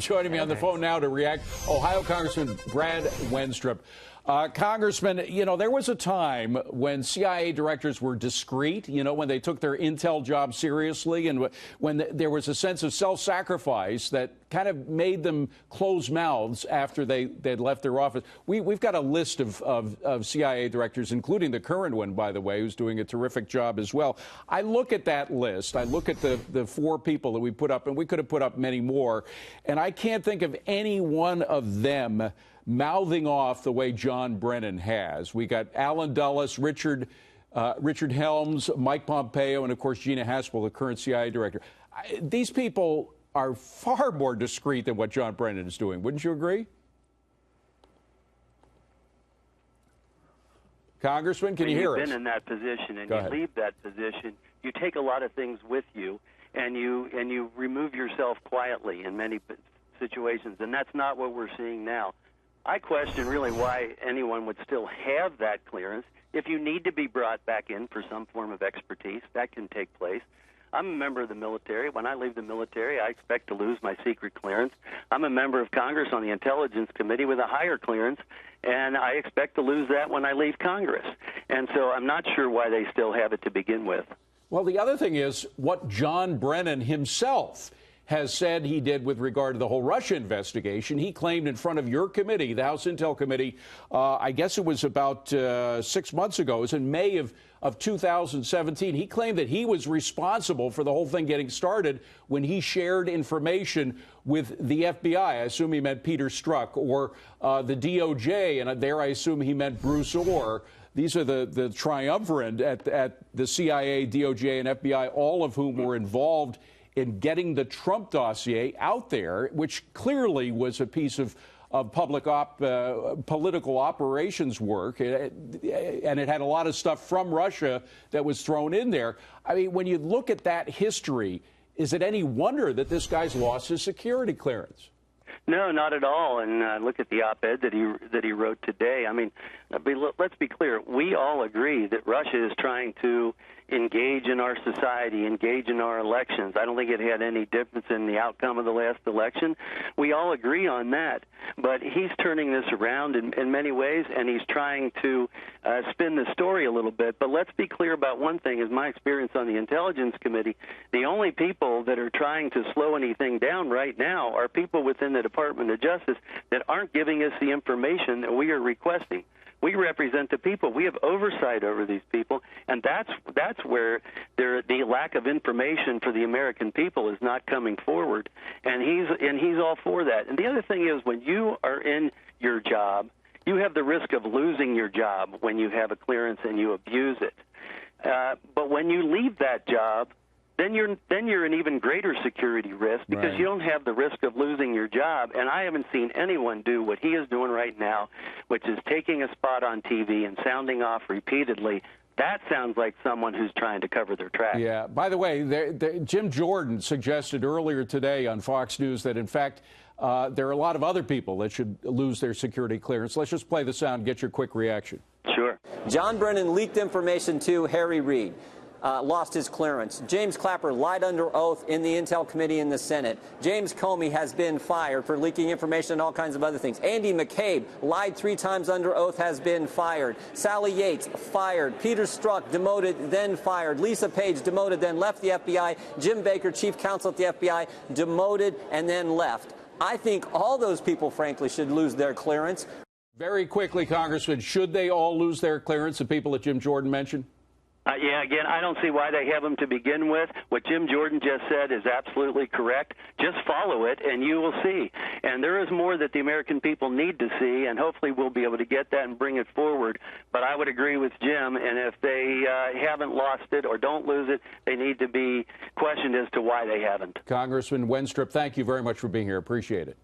Joining me on the phone now to react, Ohio Congressman Brad Wenstrup. Congressman, you know, there was a time when CIA directors were discreet, you know, when they took their intel job seriously, and when there was a sense of self-sacrifice that kind of made them close mouths after they'd left their office. We've got a list of CIA directors, including the current one, by the way, who's doing a terrific job as well. I look at that list. I look at the 4 people that we put up, and we could have put up many more, and I can't think of any one of them mouthing off the way John Brennan has. We got Alan Dulles, Richard Helms, Mike Pompeo, and of course Gina Haspel, the current CIA director. These people are far more discreet than what John Brennan is doing. Wouldn't you agree? Congressman, can you hear us? You've been in that position, and you leave that position. You take a lot of things with you, and you remove yourself quietly in many situations, and that's not what we're seeing now. I question really why anyone would still have that clearance. If you need to be brought back in for some form of expertise, that can take place. I'm a member of the military. When I leave the military, I expect to lose my secret clearance. I'm a member of Congress on the Intelligence Committee with a higher clearance, and I expect to lose that when I leave Congress. And so I'm not sure why they still have it to begin with. Well, the other thing is what John Brennan himself has said he did with regard to the whole Russia investigation. He claimed in front of your committee, the House Intel Committee, I guess it was about 6 months ago, it was in May of 2017, he claimed that he was responsible for the whole thing getting started when he shared information with the FBI. I assume he meant Peter Strzok, or the DOJ, and there I assume he meant Bruce Orr. These are the triumvirate at the CIA, DOJ, and FBI, all of whom were involved in getting the Trump dossier out there, which clearly was a piece of public political operations work, and it had a lot of stuff from Russia that was thrown in there. I mean, when you look at that history, is it any wonder that this guy's lost his security clearance? No, not at all. And look at the op-ed that he wrote today. I mean, let's be clear. We all agree that Russia is trying to engage in our society, engage in our elections. I don't think it had any difference in the outcome of the last election. We all agree on that. But he's turning this around in many ways, and he's trying to spin the story a little bit. But let's be clear about one thing, is my experience on the Intelligence Committee. The only people that are trying to slow anything down right now are people within the Department of Justice that aren't giving us the information that we are requesting. We represent the people. We have oversight over these people, and that's where the lack of information for the American people is not coming forward. And he's all for that. And the other thing is, when you are in your job, you have the risk of losing your job when you have a clearance and you abuse it. But when you leave that job, then you're an even greater security risk, because you don't have the risk of losing your job. And I haven't seen anyone do what he is doing right now, which is taking a spot on TV and sounding off repeatedly. That sounds like someone who's trying to cover their tracks. Yeah. By the way, Jim Jordan suggested earlier today on Fox News that, in fact, there are a lot of other people that should lose their security clearance. Let's just play the sound, get your quick reaction. Sure. John Brennan leaked information to Harry Reid. Lost his clearance. James Clapper lied under oath in the Intel Committee in the Senate. James Comey has been fired for leaking information and all kinds of other things. Andy McCabe lied 3 times under oath, has been fired. Sally Yates, fired. Peter Strzok, demoted, then fired. Lisa Page, demoted, then left the FBI. Jim Baker, chief counsel at the FBI, demoted and then left. I think all those people, frankly, should lose their clearance. Very quickly, Congressman, should they all lose their clearance, the people that Jim Jordan mentioned? Yeah, again, I don't see why they have them to begin with. What Jim Jordan just said is absolutely correct. Just follow it, and you will see. And there is more that the American people need to see, and hopefully we'll be able to get that and bring it forward. But I would agree with Jim, and if they haven't lost it or don't lose it, they need to be questioned as to why they haven't. Congressman Wenstrup, thank you very much for being here. Appreciate it.